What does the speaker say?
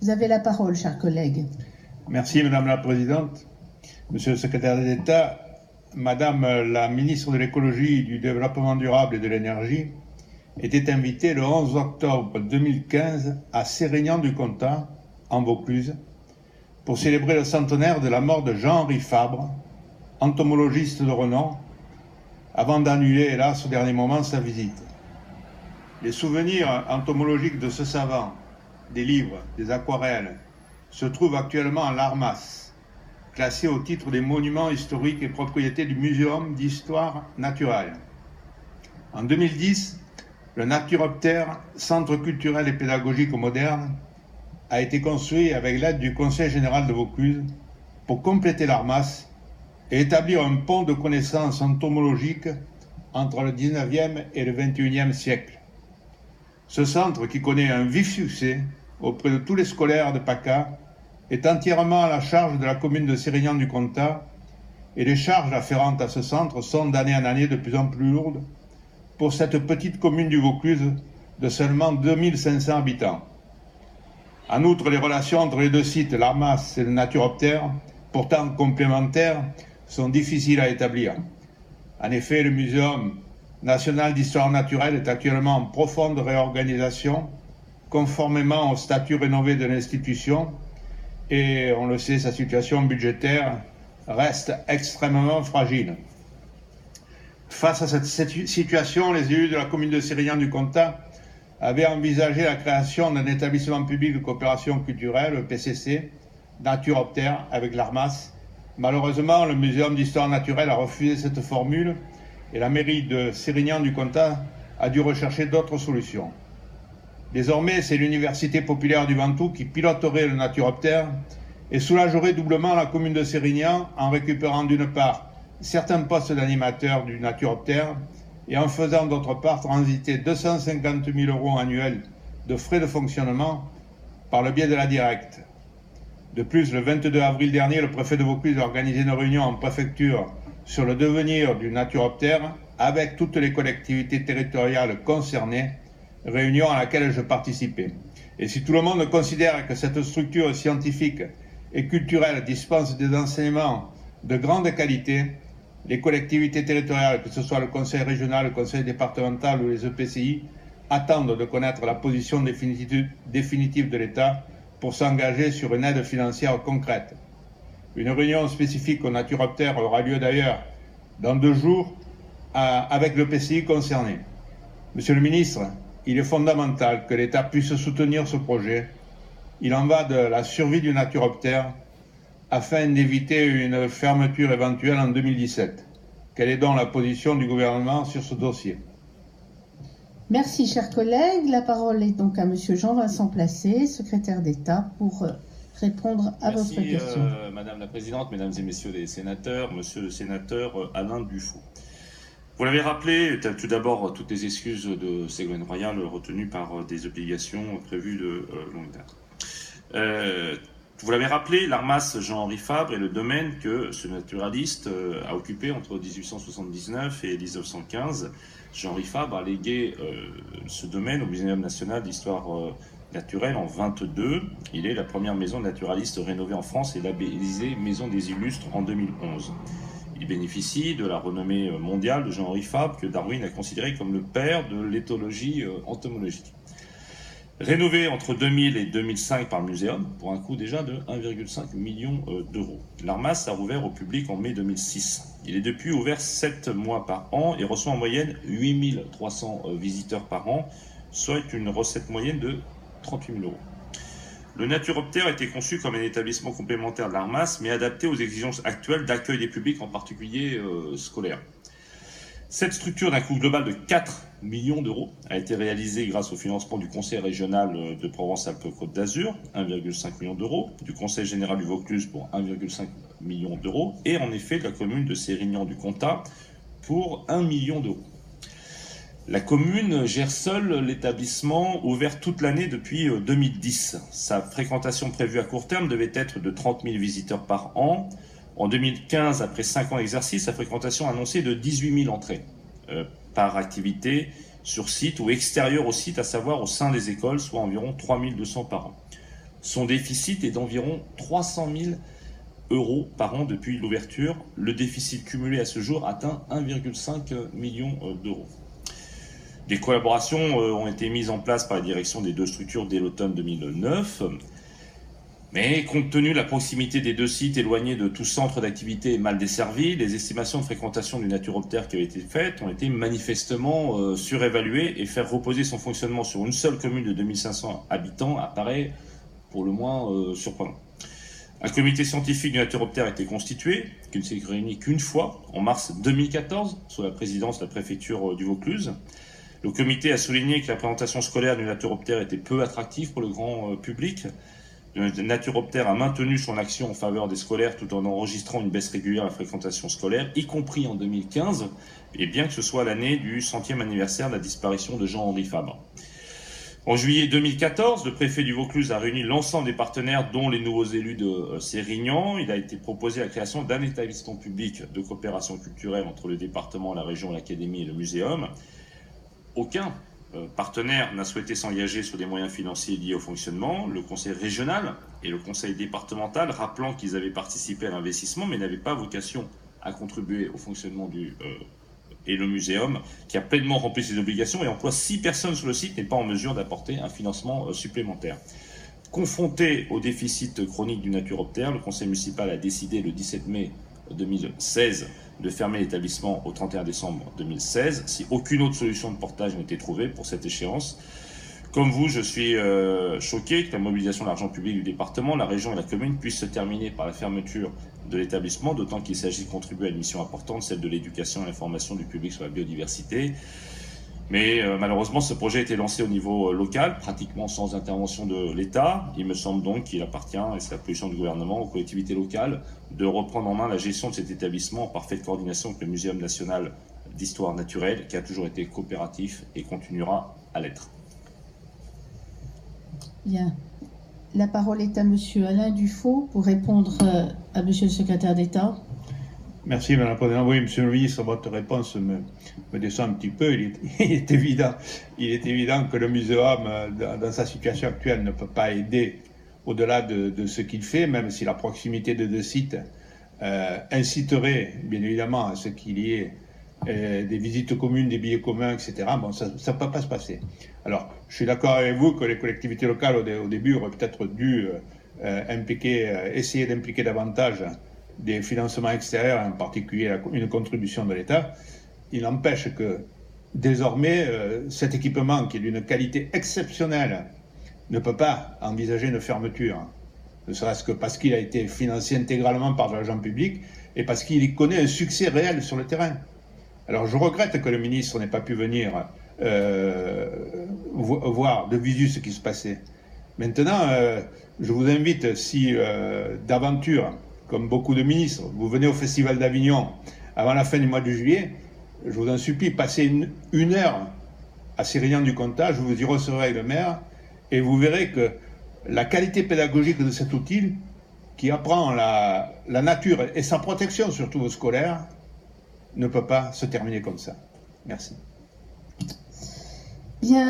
Vous avez la parole, chers collègues. Merci Madame la Présidente. Monsieur le Secrétaire d'État, Madame la Ministre de l'Écologie, du Développement durable et de l'Énergie était invitée le 11 octobre 2015 à Sérignan-du-Comtat, en Vaucluse, pour célébrer le centenaire de la mort de Jean-Henri Fabre, entomologiste de renom, avant d'annuler, hélas, au dernier moment, sa visite. Les souvenirs entomologiques de ce savant, des livres, des aquarelles, se trouvent actuellement à l'Armas, classé au titre des monuments historiques et propriétés du Muséum d'histoire naturelle. En 2010, le Naturoptère, centre culturel et pédagogique moderne, a été construit avec l'aide du Conseil général de Vaucluse pour compléter l'Armas et établir un pont de connaissances entomologiques entre le 19e et le 21e siècle. Ce centre, qui connaît un vif succès auprès de tous les scolaires de PACA, est entièrement à la charge de la commune de Sérignan-du-Comtat et les charges afférentes à ce centre sont d'année en année de plus en plus lourdes pour cette petite commune du Vaucluse de seulement 2500 habitants. En outre, les relations entre les deux sites, l'Armas et le Naturoptère, pourtant complémentaires, sont difficiles à établir. En effet, le Muséum national d'histoire naturelle est actuellement en profonde réorganisation, conformément au statut rénové de l'institution, et on le sait, sa situation budgétaire reste extrêmement fragile. Face à cette situation, les élus de la commune de Sérignan-du-Comtat avaient envisagé la création d'un établissement public de coopération culturelle, le PCC, Naturoptère, avec l'Armas. Malheureusement, le Muséum d'histoire naturelle a refusé cette formule et la mairie de Sérignan-du-Comtat a dû rechercher d'autres solutions. Désormais, c'est l'Université populaire du Ventoux qui piloterait le Naturoptère et soulagerait doublement la commune de Sérignan en récupérant d'une part certains postes d'animateurs du Naturoptère et en faisant d'autre part transiter 250 000 € annuels de frais de fonctionnement par le biais de la directe. De plus, le 22 avril dernier, le préfet de Vaucluse a organisé une réunion en préfecture sur le devenir du Naturoptère avec toutes les collectivités territoriales concernées, réunion à laquelle je participais. Et si tout le monde considère que cette structure scientifique et culturelle dispense des enseignements de grande qualité, les collectivités territoriales, que ce soit le conseil régional, le conseil départemental ou les EPCI, attendent de connaître la position définitive de l'État pour s'engager sur une aide financière concrète. Une réunion spécifique au Naturoptère aura lieu d'ailleurs dans 2 jours avec le PCI concerné. Monsieur le ministre, il est fondamental que l'État puisse soutenir ce projet. Il en va de la survie du Naturoptère afin d'éviter une fermeture éventuelle en 2017. Quelle est donc la position du gouvernement sur ce dossier ? Merci, chers collègues. La parole est donc à Monsieur Jean-Vincent Placé, secrétaire d'État, pour répondre à votre question. Madame la Présidente, Mesdames et Messieurs les sénateurs, Monsieur le sénateur Alain Dufaux. Vous l'avez rappelé, tout d'abord, toutes les excuses de Ségolène Royal retenues par des obligations prévues de longue date. Vous l'avez rappelé, l'Armas Jean-Henri Fabre est le domaine que ce naturaliste a occupé entre 1879 et 1915. Jean-Henri Fabre a légué ce domaine au Muséum national d'histoire naturelle en 1922. Il est la première maison naturaliste rénovée en France et labellisée Maison des Illustres en 2011. Il bénéficie de la renommée mondiale de Jean-Henri Fabre, que Darwin a considéré comme le père de l'éthologie entomologique. Rénové entre 2000 et 2005 par le Muséum, pour un coût déjà de 1,5 million d'euros. L'Armas a rouvert au public en mai 2006. Il est depuis ouvert 7 mois par an et reçoit en moyenne 8300 visiteurs par an, soit une recette moyenne de 38 000 euros. Le Naturoptère a été conçu comme un établissement complémentaire de l'Armas, mais adapté aux exigences actuelles d'accueil des publics, en particulier scolaires. Cette structure d'un coût global de 4 millions d'euros a été réalisée grâce au financement du Conseil régional de Provence-Alpes-Côte d'Azur, 1,5 million d'euros, du Conseil général du Vaucluse pour 1,5 million d'euros, et en effet de la commune de Sérignan-du-Comtat pour 1 million d'euros. La commune gère seule l'établissement, ouvert toute l'année depuis 2010. Sa fréquentation prévue à court terme devait être de 30 000 visiteurs par an. En 2015, après 5 ans d'exercice, sa fréquentation annoncée de 18 000 entrées par activité sur site ou extérieur au site, à savoir au sein des écoles, soit environ 3 200 par an. Son déficit est d'environ 300 000 euros par an depuis l'ouverture. Le déficit cumulé à ce jour atteint 1,5 million d'euros. Des collaborations ont été mises en place par la direction des deux structures dès l'automne 2009. Mais compte tenu de la proximité des deux sites éloignés de tout centre d'activité et mal desservis, les estimations de fréquentation du naturoptère qui avaient été faites ont été manifestement surévaluées et faire reposer son fonctionnement sur une seule commune de 2500 habitants apparaît pour le moins surprenant. Un comité scientifique du naturoptère a été constitué, qui ne s'est réuni qu'une fois, en mars 2014, sous la présidence de la préfecture du Vaucluse. Le comité a souligné que la présentation scolaire du naturoptère était peu attractive pour le grand public. Le naturoptère a maintenu son action en faveur des scolaires tout en enregistrant une baisse régulière de la fréquentation scolaire, y compris en 2015, et bien que ce soit l'année du 100e anniversaire de la disparition de Jean-Henri Fabre. En juillet 2014, le préfet du Vaucluse a réuni l'ensemble des partenaires, dont les nouveaux élus de Sérignan. Il a été proposé la création d'un établissement public de coopération culturelle entre le département, la région, l'académie et le muséum. Aucun partenaire n'a souhaité s'engager sur des moyens financiers liés au fonctionnement. Le conseil régional et le conseil départemental, rappelant qu'ils avaient participé à l'investissement, mais n'avaient pas vocation à contribuer au fonctionnement et le muséum, qui a pleinement rempli ses obligations et emploie 6 personnes sur le site, n'est pas en mesure d'apporter un financement supplémentaire. Confronté au déficit chronique du naturoptère, le conseil municipal a décidé le 17 mai 2016 de fermer l'établissement au 31 décembre 2016, si aucune autre solution de portage n'était trouvée pour cette échéance. Comme vous, je suis choqué que la mobilisation de l'argent public du département, la région et la commune puisse se terminer par la fermeture de l'établissement, d'autant qu'il s'agit de contribuer à une mission importante, celle de l'éducation et l'information du public sur la biodiversité. Mais malheureusement, ce projet a été lancé au niveau local, pratiquement sans intervention de l'État. Il me semble donc qu'il appartient, et c'est la position du gouvernement, aux collectivités locales, de reprendre en main la gestion de cet établissement en parfaite coordination avec le Muséum national d'histoire naturelle, qui a toujours été coopératif et continuera à l'être. Bien. La parole est à Monsieur Alain Dufaux pour répondre à Monsieur le secrétaire d'État. Merci, Madame la Présidente. Oui, Monsieur le Ministre, votre réponse me descend un petit peu. Il est évident que le muséum, dans sa situation actuelle, ne peut pas aider au-delà de ce qu'il fait, même si la proximité de deux sites inciterait, bien évidemment, à ce qu'il y ait des visites communes, des billets communs, etc. Bon, ça ne peut pas se passer. Alors, je suis d'accord avec vous que les collectivités locales, au début, auraient peut-être dû essayer d'impliquer davantage des financements extérieurs, en particulier une contribution de l'État. Il n'empêche que désormais, cet équipement qui est d'une qualité exceptionnelle ne peut pas envisager une fermeture, ne serait-ce que parce qu'il a été financé intégralement par de l'argent public et parce qu'il connaît un succès réel sur le terrain. Alors je regrette que le ministre n'ait pas pu venir voir de visu ce qui se passait. Maintenant, je vous invite, si d'aventure, comme beaucoup de ministres, vous venez au Festival d'Avignon avant la fin du mois de juillet, je vous en supplie, passez une heure à Sérignan-du-Comtat, je vous y recevrez le maire, et vous verrez que la qualité pédagogique de cet outil, qui apprend la nature et sa protection, surtout aux scolaires, ne peut pas se terminer comme ça. Merci. Bien.